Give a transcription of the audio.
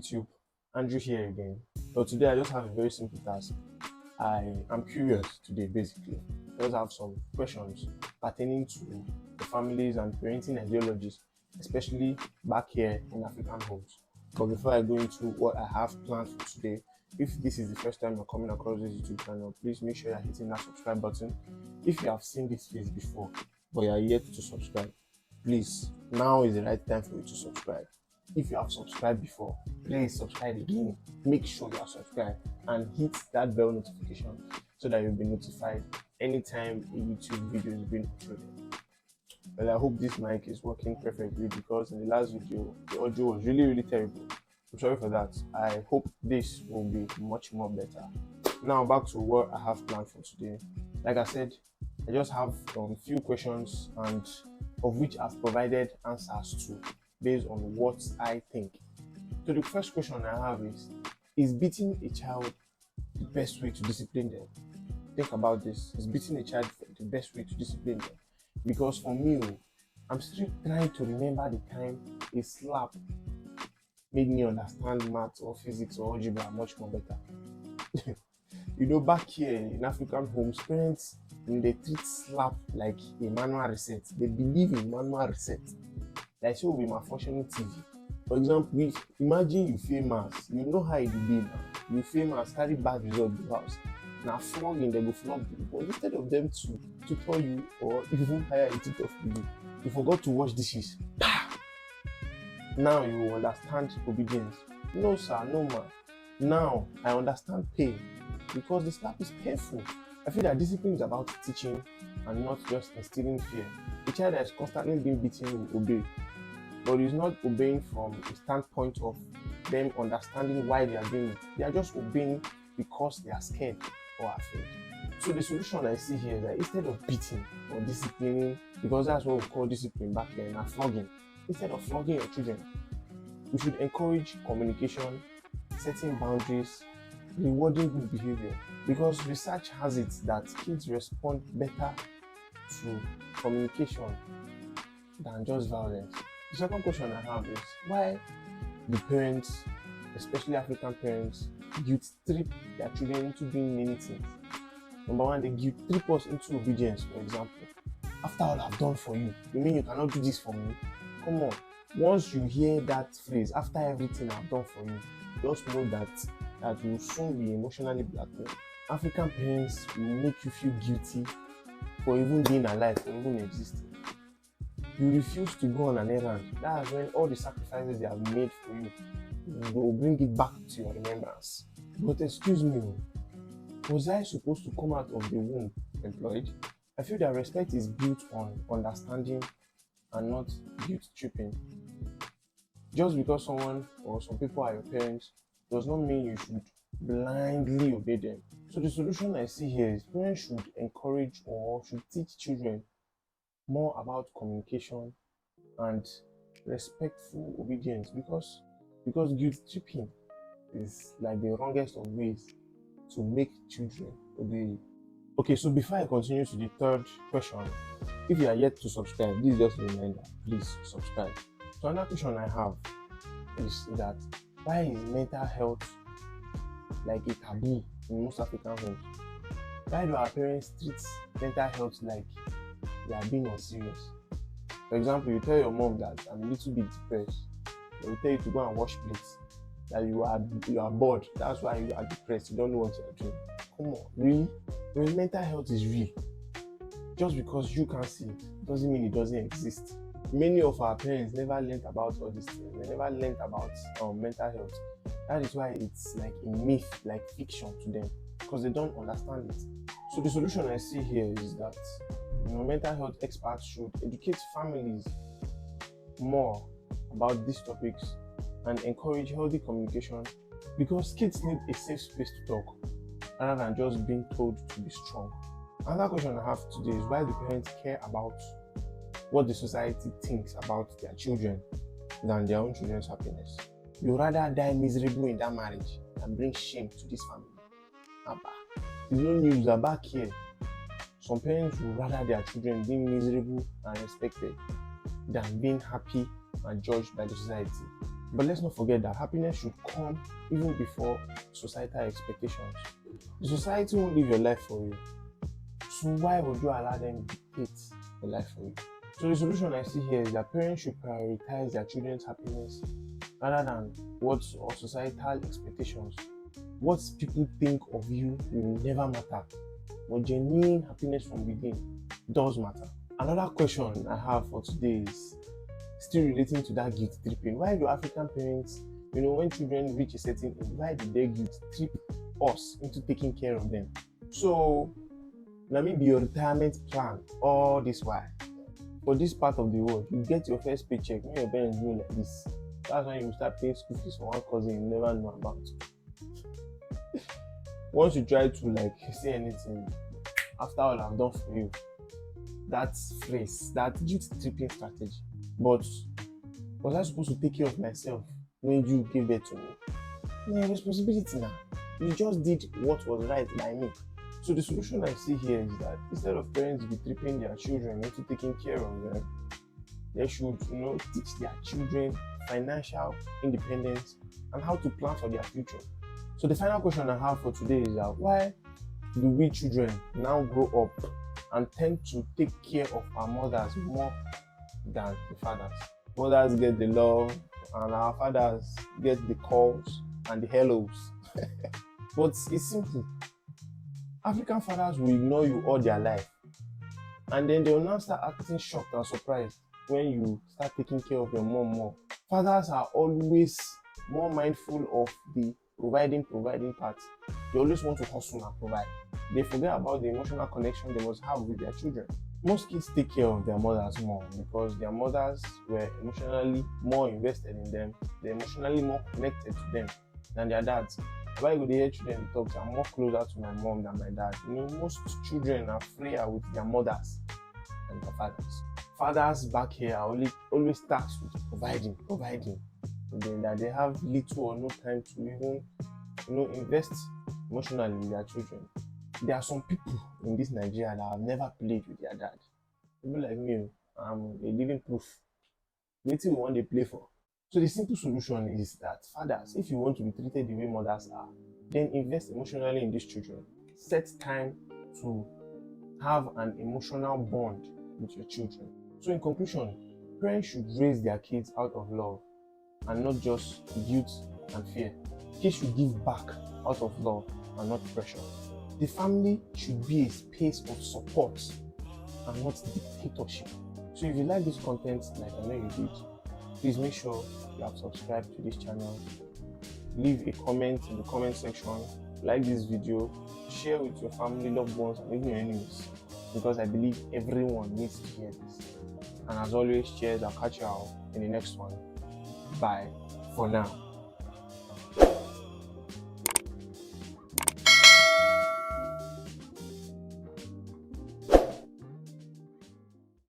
YouTube, Andrew here again. So today I just have a very simple task. I am curious today basically. I just have some questions pertaining to the families and parenting ideologies, especially back here in African homes. But before I go into what I have planned for today, if this is the first time you're coming across this YouTube channel, please make sure you're hitting that subscribe button. If you have seen this face before, but you are yet to subscribe, please, now is the right time for you to subscribe. If you have subscribed before, please subscribe again. Make sure you are subscribed and hit that bell notification so that you'll be notified anytime a YouTube video is being uploaded. Well, I hope this mic is working perfectly because in the last video, the audio was really terrible. I'm sorry for that. I hope this will be much more better. Now back to what I have planned for today. Like I said, I just have a few questions and of which I've provided answers to based on what I think. So the first question I have is beating a child the best way to discipline them? Think about this. Is beating a child the best way to discipline them? Because for me, I'm still trying to remember the time a slap made me understand math or physics or algebra much more better. Back here in African homes, parents, they treat slap like a manual reset. They believe in manual reset. Like so will be malfunctioning TV. For example, imagine you fail maths. You know how it will be now. You fail maths, carry bad result to the house. Now flogging, they go flog you. But instead of them to tutor you or even hire a tutor for you, you forgot to wash dishes. Now you will understand obedience. No sir, no ma. Now I understand pain because the slap is painful. I feel that discipline is about teaching and not just instilling fear. A child that is constantly being beaten will obey, but is not obeying from a standpoint of them understanding why they are doing it. They are just obeying because they are scared or afraid. So the solution I see here is that instead of beating or disciplining, because that's what we call discipline back then, and flogging, instead of flogging your children, we should encourage communication, setting boundaries, rewarding good behavior. Because research has it that kids respond better to communication than just violence. The second question I have is why the parents, especially African parents, guilt trip their children into doing many things. Number one, they guilt trip us into obedience, for example. After all I've done for you, you mean you cannot do this for me? Come on. Once you hear that phrase, after everything I've done for you, just know that you will soon be emotionally blackmailed. African parents will make you feel guilty for even being alive, for even existing. You refuse to go on an errand. That's when all the sacrifices they have made for you, they will bring it back to your remembrance. But excuse me, was I supposed to come out of the womb employed? I feel that respect is built on understanding and not guilt tripping. Just because someone or some people are your parents does not mean you should blindly obey them. So the solution I see here is parents should encourage or should teach children more about communication and respectful obedience because guilt tripping is like the wrongest of ways to make children obey. Okay, so before I continue to the third question, if you are yet to subscribe, this is just a reminder, please subscribe. So another question I have is that why is mental health like a taboo in most African homes? Why do our parents treat mental health like they are being unserious? For example, you tell your mom that I'm a little bit depressed. They will tell you to go and wash plates. That you are bored. That's why you are depressed. You don't know what you are doing. Come on, really? When mental health is real, just because you can't see it doesn't mean it doesn't exist. Many of our parents never learned about all these things. They never learned about mental health. That is why it's like a myth, like fiction to them, because they don't understand it. So the solution I see here is that mental health experts should educate families more about these topics and encourage healthy communication because kids need a safe space to talk rather than just being told to be strong. Another question I have today is why do parents care about what the society thinks about their children than their own children's happiness? You rather die miserable in that marriage than bring shame to this family. It's no news that back here, some parents would rather their children being miserable and respected than being happy and judged by the society. But let's not forget that happiness should come even before societal expectations. The society won't live your life for you. So why would you allow them to dictate your life for you? So the solution I see here is that parents should prioritize their children's happiness rather than what or societal expectations. What people think of you will never matter. But genuine happiness from within does matter. Another question I have for today is still relating to that guilt tripping. Why do African parents, when children reach a certain age, why do they guilt trip us into taking care of them? So, let me be your retirement plan all this while. For this part of the world, you get your first paycheck when your parents do like this. That's when you start paying school fees for one cousin you never know about. Once you try to say anything, after all I've done for you, that phrase, that guilt tripping strategy. But was I supposed to take care of myself when you gave birth to me? My responsibility now. You just did what was right by me. So the solution I see here is that instead of parents be tripping their children into taking care of them, they should teach their children financial independence and how to plan for their future. So the final question I have for today is that why do we children now grow up and tend to take care of our mothers more than the fathers? Mothers get the love and our fathers get the calls and the hellos. But it's simple. African fathers will ignore you all their life, and then they will now start acting shocked and surprised when you start taking care of your mom more. Fathers are always more mindful of the providing part. They always want to hustle and provide. They forget about the emotional connection they must have with their children. Most kids take care of their mothers more because their mothers were emotionally more invested in them. They're emotionally more connected to them than their dads. Why would they hear children talk? I'm more closer to my mom than my dad. Most children are freer with their mothers than their fathers. Fathers back here are always tasked with providing. That they have little or no time to even, invest emotionally with their children. There are some people in this Nigeria that have never played with their dad. People like me, I'm a living proof. What you want to play for? So the simple solution is that fathers, if you want to be treated the way mothers are, then invest emotionally in these children. Set time to have an emotional bond with your children. So in conclusion, parents should raise their kids out of love and not just guilt and fear. Kids should give back out of love and not pressure. The family should be a space of support and not dictatorship. So if you like this content like I know you did, please make sure you have subscribed to this channel. Leave a comment in the comment section, like this video, share with your family, loved ones, and even your enemies, because I believe everyone needs to hear this. And as always, cheers. I'll catch you out in the next one. Bye for now.